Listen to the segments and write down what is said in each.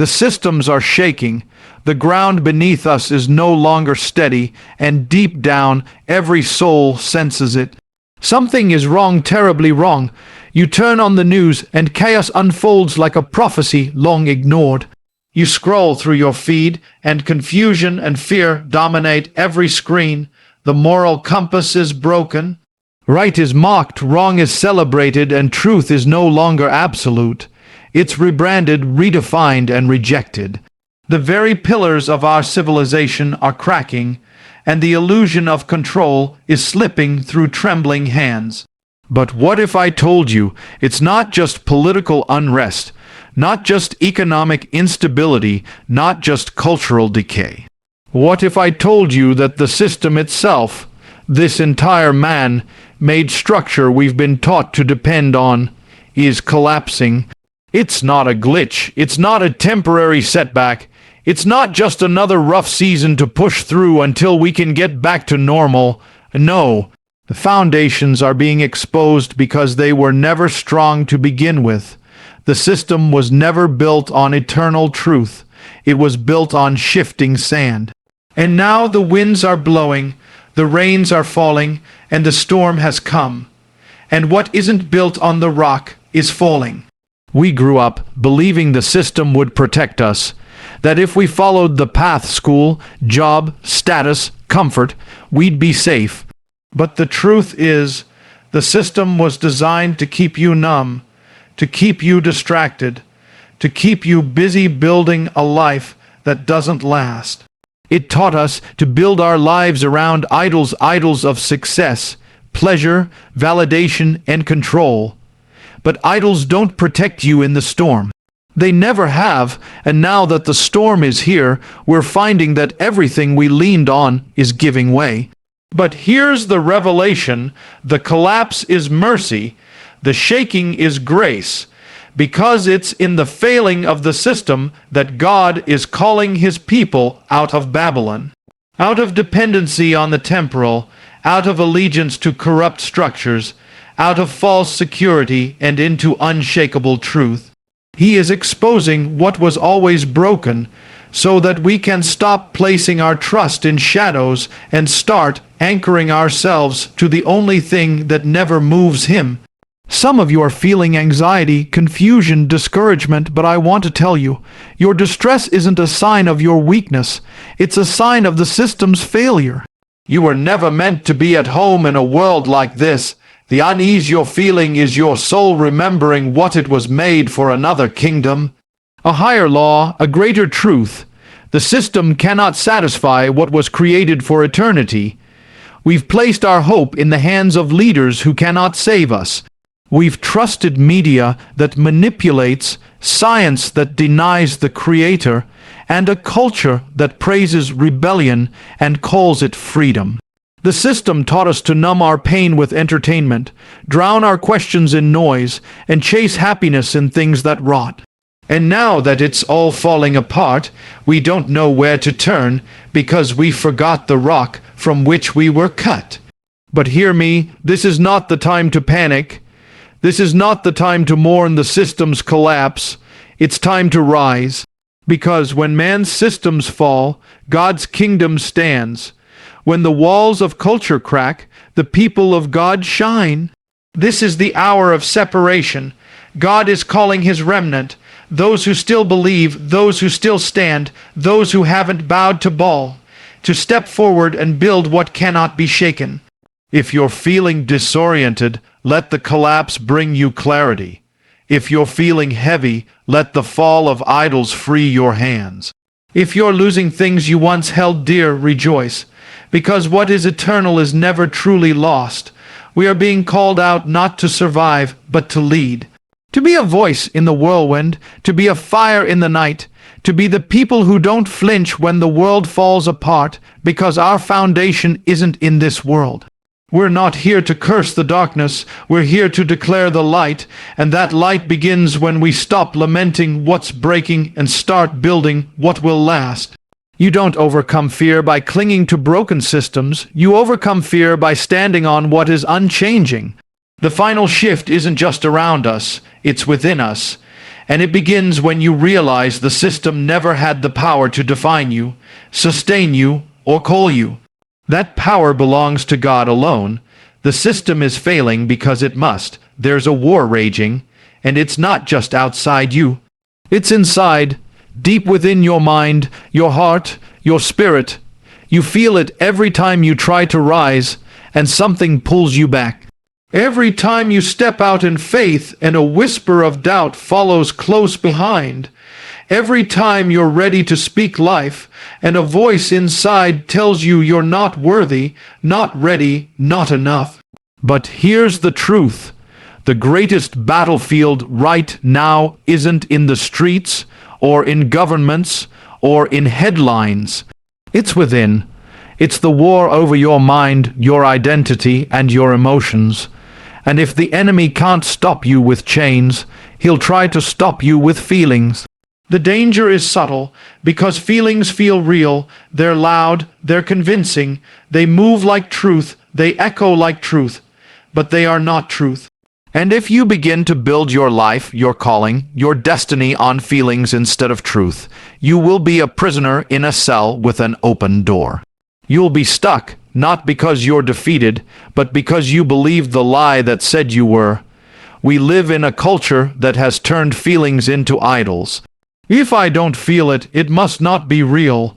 The systems are shaking. The ground beneath us is no longer steady, and deep down, every soul senses it. Something is wrong, terribly wrong. You turn on the news, and chaos unfolds like a prophecy long ignored. You scroll through your feed, and confusion and fear dominate every screen. The moral compass is broken. Right is mocked, wrong is celebrated, and truth is no longer absolute. It's rebranded, redefined, and rejected. The very pillars of our civilization are cracking, and the illusion of control is slipping through trembling hands. But what if I told you it's not just political unrest, not just economic instability, not just cultural decay? What if I told you that the system itself, this entire man-made structure we've been taught to depend on, is collapsing? It's not a glitch. It's not a temporary setback. It's not just another rough season to push through until we can get back to normal. No, the foundations are being exposed because they were never strong to begin with. The system was never built on eternal truth. It was built on shifting sand. And now the winds are blowing, the rains are falling, and the storm has come. And what isn't built on the rock is falling. We grew up believing the system would protect us, that if we followed the path, school, job, status, comfort, we'd be safe. But the truth is, the system was designed to keep you numb, to keep you distracted, to keep you busy building a life that doesn't last. It taught us to build our lives around idols of success, pleasure, validation, and control. But idols don't protect you in the storm. They never have, and now that the storm is here, we're finding that everything we leaned on is giving way. But here's the revelation: the collapse is mercy, the shaking is grace, because it's in the failing of the system that God is calling his people out of Babylon, out of dependency on the temporal, out of allegiance to corrupt structures, out of false security and into unshakable truth. He is exposing what was always broken so that we can stop placing our trust in shadows and start anchoring ourselves to the only thing that never moves him. Some of you are feeling anxiety, confusion, discouragement, but I want to tell you, your distress isn't a sign of your weakness. It's a sign of the system's failure. You were never meant to be at home in a world like this. The unease you're feeling is your soul remembering what it was made for: another kingdom, a higher law, a greater truth. The system cannot satisfy what was created for eternity. We've placed our hope in the hands of leaders who cannot save us. We've trusted media that manipulates, science that denies the Creator, and a culture that praises rebellion and calls it freedom. The system taught us to numb our pain with entertainment, drown our questions in noise, and chase happiness in things that rot. And now that it's all falling apart, we don't know where to turn because we forgot the rock from which we were cut. But hear me, this is not the time to panic. This is not the time to mourn the system's collapse. It's time to rise. Because when man's systems fall, God's kingdom stands. When the walls of culture crack, the people of God shine. This is the hour of separation. God is calling his remnant, those who still believe, those who still stand, those who haven't bowed to Baal, to step forward and build what cannot be shaken. If you're feeling disoriented, let the collapse bring you clarity. If you're feeling heavy, let the fall of idols free your hands. If you're losing things you once held dear, rejoice, because what is eternal is never truly lost. We are being called out not to survive, but to lead. To be a voice in the whirlwind, to be a fire in the night, to be the people who don't flinch when the world falls apart, because our foundation isn't in this world. We're not here to curse the darkness, we're here to declare the light, and that light begins when we stop lamenting what's breaking and start building what will last. You don't overcome fear by clinging to broken systems, you overcome fear by standing on what is unchanging. The final shift isn't just around us, it's within us. And it begins when you realize the system never had the power to define you, sustain you, or call you. That power belongs to God alone. The system is failing because it must. There's a war raging, and it's not just outside you. It's inside, deep within your mind, your heart, your spirit. You feel it every time you try to rise, and something pulls you back. Every time you step out in faith and a whisper of doubt follows close behind. Every time you're ready to speak life and a voice inside tells you you're not worthy, not ready, not enough. But here's the truth. The greatest battlefield right now isn't in the streets or in governments or in headlines. It's within. It's the war over your mind, your identity, and your emotions. And if the enemy can't stop you with chains, he'll try to stop you with feelings. The danger is subtle, because feelings feel real, they're loud, they're convincing, they move like truth, they echo like truth, but they are not truth. And if you begin to build your life, your calling, your destiny on feelings instead of truth, you will be a prisoner in a cell with an open door. You'll be stuck, not because you're defeated, but because you believed the lie that said you were. We live in a culture that has turned feelings into idols. If I don't feel it, it must not be real.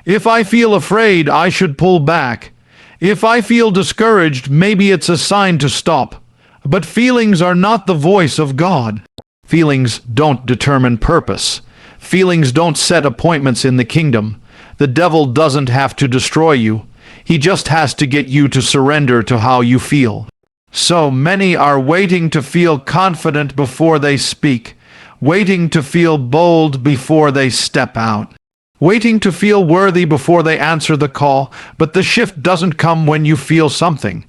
If I feel afraid, I should pull back. If I feel discouraged, maybe it's a sign to stop. But feelings are not the voice of God. Feelings don't determine purpose. Feelings don't set appointments in the kingdom. The devil doesn't have to destroy you. He just has to get you to surrender to how you feel. So many are waiting to feel confident before they speak, waiting to feel bold before they step out, waiting to feel worthy before they answer the call. But the shift doesn't come when you feel something.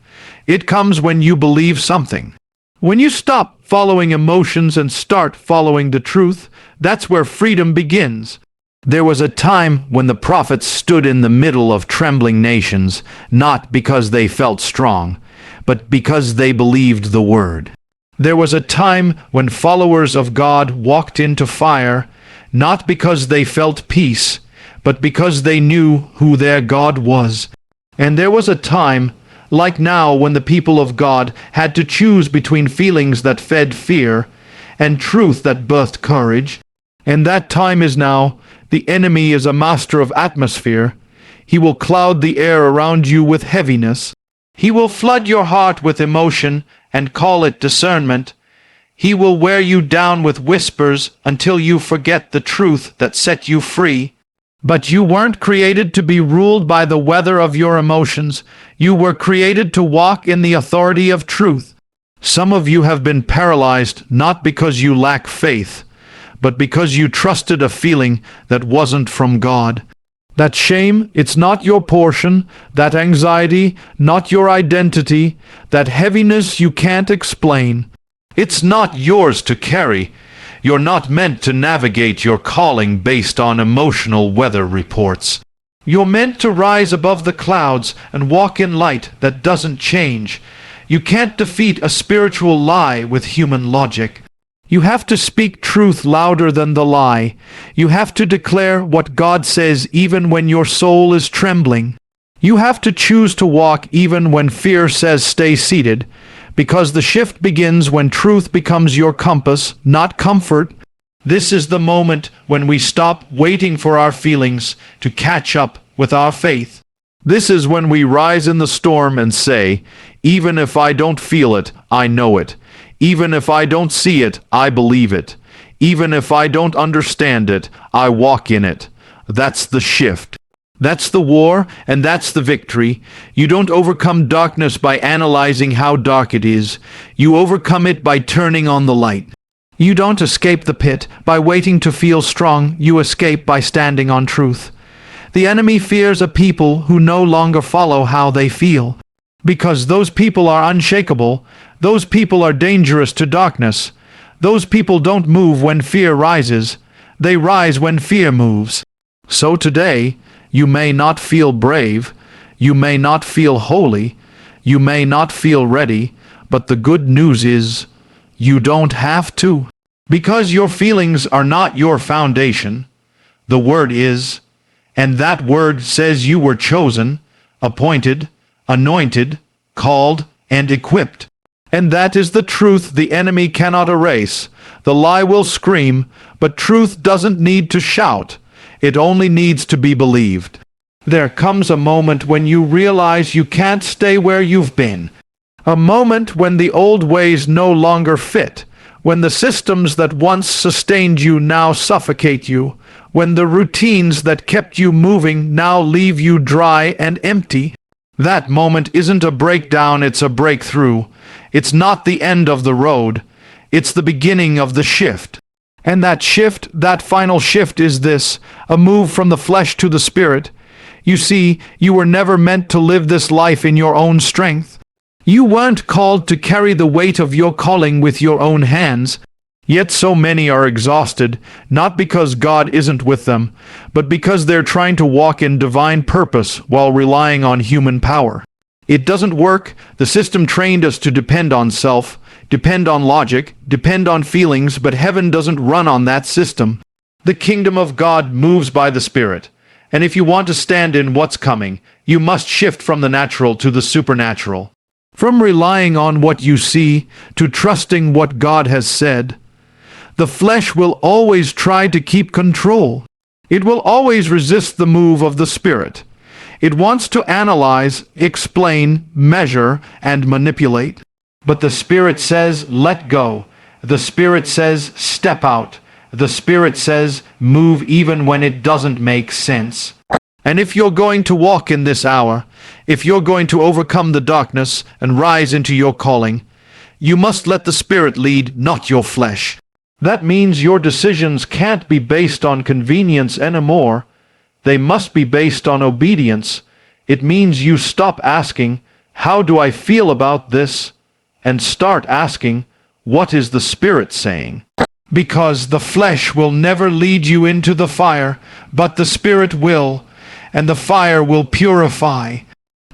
It comes when you believe something. When you stop following emotions and start following the truth, that's where freedom begins. There was a time when the prophets stood in the middle of trembling nations, not because they felt strong, but because they believed the word. There was a time when followers of God walked into fire, not because they felt peace, but because they knew who their God was. And there was a time, like now, when the people of God had to choose between feelings that fed fear and truth that birthed courage. And that time is now. The enemy is a master of atmosphere. He will cloud the air around you with heaviness. He will flood your heart with emotion and call it discernment. He will wear you down with whispers until you forget the truth that set you free. But you weren't created to be ruled by the weather of your emotions. You were created to walk in the authority of truth. Some of you have been paralyzed not because you lack faith, but because you trusted a feeling that wasn't from God. That shame, it's not your portion. That anxiety, not your identity. That heaviness you can't explain. It's not yours to carry. You're not meant to navigate your calling based on emotional weather reports. You're meant to rise above the clouds and walk in light that doesn't change. You can't defeat a spiritual lie with human logic. You have to speak truth louder than the lie. You have to declare what God says even when your soul is trembling. You have to choose to walk even when fear says stay seated, because the shift begins when truth becomes your compass, not comfort. This is the moment when we stop waiting for our feelings to catch up with our faith. This is when we rise in the storm and say, even if I don't feel it, I know it. Even if I don't see it, I believe it. Even if I don't understand it, I walk in it. That's the shift. That's the war, and that's the victory. You don't overcome darkness by analyzing how dark it is. You overcome it by turning on the light. You don't escape the pit by waiting to feel strong. You escape by standing on truth. The enemy fears a people who no longer follow how they feel, because those people are unshakable. Those people are dangerous to darkness. Those people don't move when fear rises. They rise when fear moves. So today, you may not feel brave. You may not feel holy. You may not feel ready. But the good news is, you don't have to. Because your feelings are not your foundation. The Word is, and that Word says you were chosen, appointed, anointed, called, and equipped. And that is the truth the enemy cannot erase. The lie will scream, but truth doesn't need to shout. It only needs to be believed. There comes a moment when you realize you can't stay where you've been. A moment when the old ways no longer fit. When the systems that once sustained you now suffocate you. When the routines that kept you moving now leave you dry and empty. That moment isn't a breakdown, it's a breakthrough. It's not the end of the road. It's the beginning of the shift. And that shift, that final shift is this, a move from the flesh to the spirit. You see, you were never meant to live this life in your own strength. You weren't called to carry the weight of your calling with your own hands. Yet so many are exhausted, not because God isn't with them, but because they're trying to walk in divine purpose while relying on human power. It doesn't work. The system trained us to depend on self, depend on logic, depend on feelings, but heaven doesn't run on that system. The kingdom of God moves by the Spirit. And if you want to stand in what's coming, you must shift from the natural to the supernatural. From relying on what you see to trusting what God has said. The flesh will always try to keep control. It will always resist the move of the Spirit. It wants to analyze, explain, measure, and manipulate. But the Spirit says, let go. The Spirit says, step out. The Spirit says, move even when it doesn't make sense. And if you're going to walk in this hour, if you're going to overcome the darkness and rise into your calling, you must let the Spirit lead, not your flesh. That means your decisions can't be based on convenience anymore. They must be based on obedience. It means you stop asking, how do I feel about this? And start asking, what is the Spirit saying? Because the flesh will never lead you into the fire, but the Spirit will, and the fire will purify.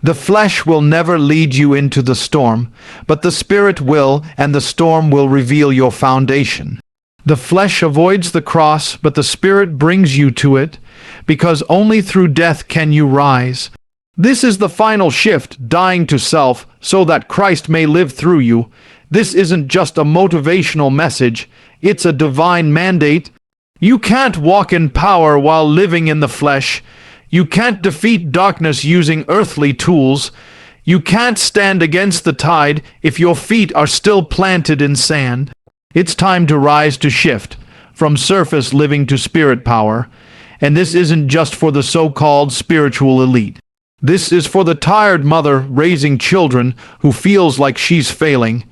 The flesh will never lead you into the storm, but the Spirit will, and the storm will reveal your foundation. The flesh avoids the cross, but the Spirit brings you to it, because only through death can you rise. This is the final shift, dying to self, so that Christ may live through you. This isn't just a motivational message, it's a divine mandate. You can't walk in power while living in the flesh. You can't defeat darkness using earthly tools. You can't stand against the tide if your feet are still planted in sand. It's time to rise, to shift, from surface living to spirit power. And this isn't just for the so-called spiritual elite. This is for the tired mother raising children who feels like she's failing.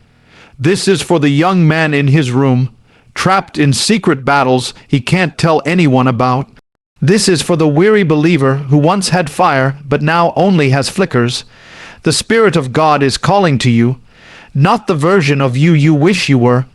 This is for the young man in his room, trapped in secret battles he can't tell anyone about. This is for the weary believer who once had fire but now only has flickers. The Spirit of God is calling to you, not the version of you you wish you were,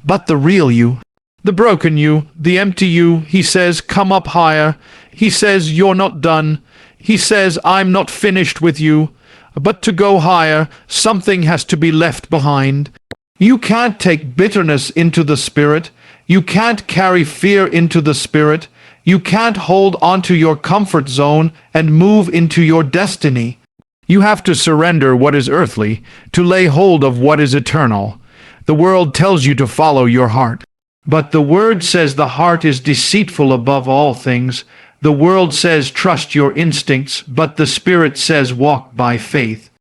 but the real you. The broken you, the empty you. He says, come up higher. He says, you're not done. He says, I'm not finished with you. But to go higher, something has to be left behind. You can't take bitterness into the Spirit. You can't carry fear into the Spirit. You can't hold onto your comfort zone and move into your destiny. You have to surrender what is earthly to lay hold of what is eternal. The world tells you to follow your heart. But the Word says the heart is deceitful above all things. The world says trust your instincts, but the Spirit says walk by faith.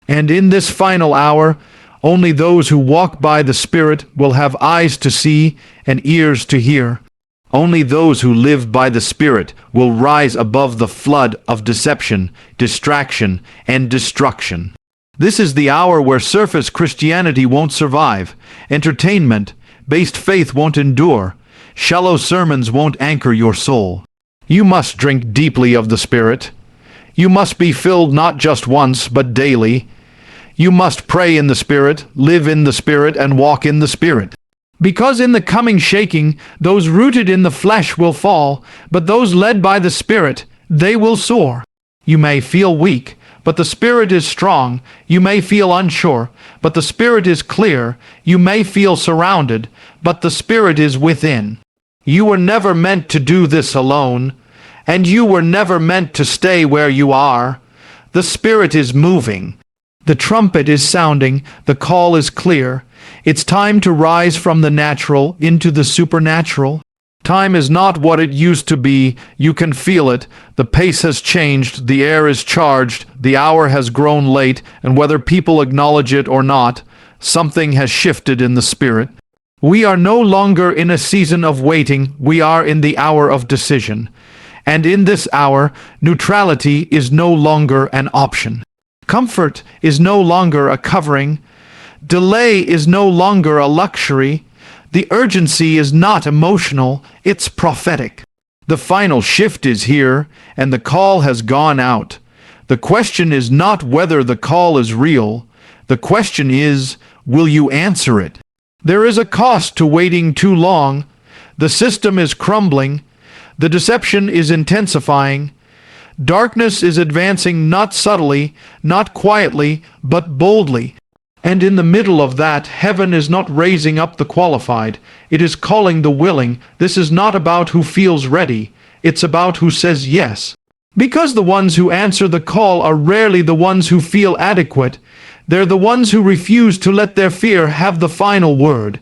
And in this final hour, only those who walk by the Spirit will have eyes to see and ears to hear. Only those who live by the Spirit will rise above the flood of deception, distraction, and destruction. This is the hour where surface Christianity won't survive. Entertainment-based faith won't endure. Shallow sermons won't anchor your soul. You must drink deeply of the Spirit. You must be filled not just once, but daily. You must pray in the Spirit, live in the Spirit, and walk in the Spirit. Because in the coming shaking, those rooted in the flesh will fall, but those led by the Spirit, they will soar. You may feel weak, but the spirit is strong. You may feel unsure, but the spirit is clear. You may feel surrounded, but the spirit is within. You were never meant to do this alone, and you were never meant to stay where you are. The spirit is moving. The trumpet is sounding. The call is clear. It's time to rise from the natural into the supernatural. Time is not what it used to be. You can feel it. The pace has changed. The air is charged. The hour has grown late, and whether people acknowledge it or not, something has shifted in the spirit. We are no longer in a season of waiting. We are in the hour of decision. And in this hour, neutrality is no longer an option. Comfort is no longer a covering. Delay is no longer a luxury. The urgency is not emotional, it's prophetic. The final shift is here, and the call has gone out. The question is not whether the call is real. The question is, will you answer it? There is a cost to waiting too long. The system is crumbling. The deception is intensifying. Darkness is advancing not subtly, not quietly, but boldly. And in the middle of that, heaven is not raising up the qualified. It is calling the willing. This is not about who feels ready. It's about who says yes. Because the ones who answer the call are rarely the ones who feel adequate. They're the ones who refuse to let their fear have the final word.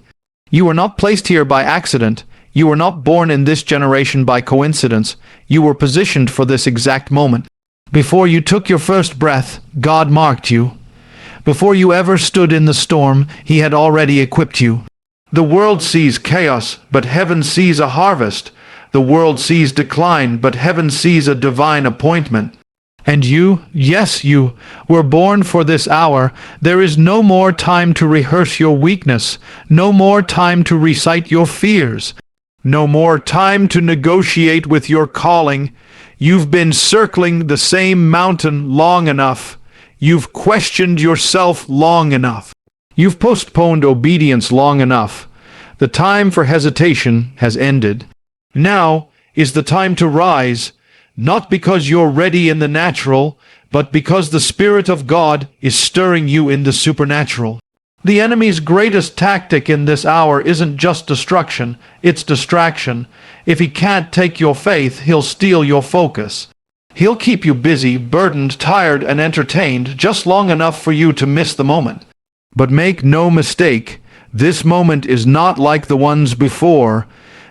You were not placed here by accident. You were not born in this generation by coincidence. You were positioned for this exact moment. Before you took your first breath, God marked you. Before you ever stood in the storm, He had already equipped you. The world sees chaos, but heaven sees a harvest. The world sees decline, but heaven sees a divine appointment. And you, yes you, were born for this hour. There is no more time to rehearse your weakness, no more time to recite your fears, no more time to negotiate with your calling. You've been circling the same mountain long enough. You've questioned yourself long enough. You've postponed obedience long enough. The time for hesitation has ended. Now is the time to rise, not because you're ready in the natural, but because the Spirit of God is stirring you in the supernatural. The enemy's greatest tactic in this hour isn't just destruction, it's distraction. If he can't take your faith, he'll steal your focus. He'll keep you busy, burdened, tired, and entertained just long enough for you to miss the moment. But make no mistake, this moment is not like the ones before.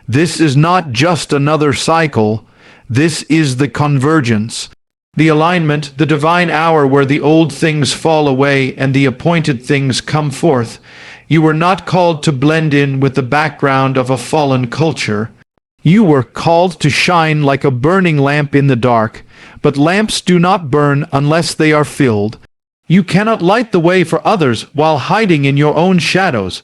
This is not just another cycle. This is the convergence, the alignment, the divine hour where the old things fall away and the appointed things come forth. You were not called to blend in with the background of a fallen culture. You were called to shine like a burning lamp in the dark, but lamps do not burn unless they are filled. You cannot light the way for others while hiding in your own shadows,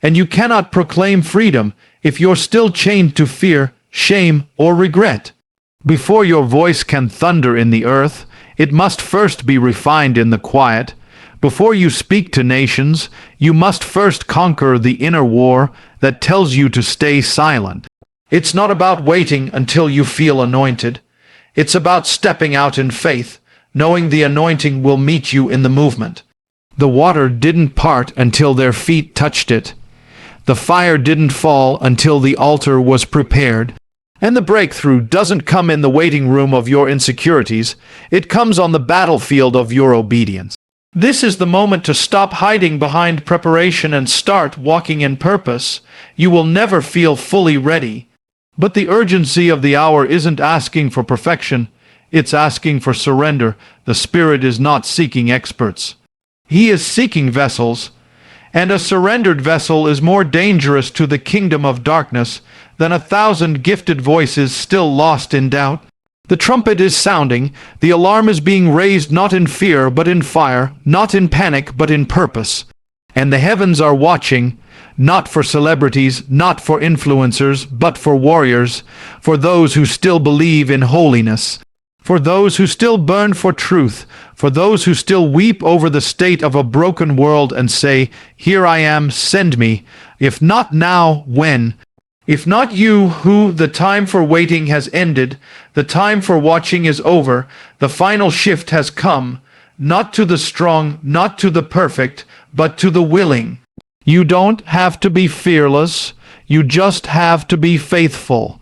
and you cannot proclaim freedom if you're still chained to fear, shame, or regret. Before your voice can thunder in the earth, it must first be refined in the quiet. Before you speak to nations, you must first conquer the inner war that tells you to stay silent. It's not about waiting until you feel anointed. It's about stepping out in faith, knowing the anointing will meet you in the movement. The water didn't part until their feet touched it. The fire didn't fall until the altar was prepared. And the breakthrough doesn't come in the waiting room of your insecurities. It comes on the battlefield of your obedience. This is the moment to stop hiding behind preparation and start walking in purpose. You will never feel fully ready. But the urgency of the hour isn't asking for perfection. It's asking for surrender. The Spirit is not seeking experts. He is seeking vessels. And a surrendered vessel is more dangerous to the kingdom of darkness than 1,000 gifted voices still lost in doubt. The trumpet is sounding. The alarm is being raised not in fear but in fire, not in panic but in purpose. And the heavens are watching, not for celebrities, not for influencers, but for warriors, for those who still believe in holiness, for those who still burn for truth, for those who still weep over the state of a broken world and say, "Here I am, send me. If not now, when?" If not you, who the time for waiting has ended, the time for watching is over, the final shift has come. not to the strong, not to the perfect, but to the willing. You don't have to be fearless, you just have to be faithful.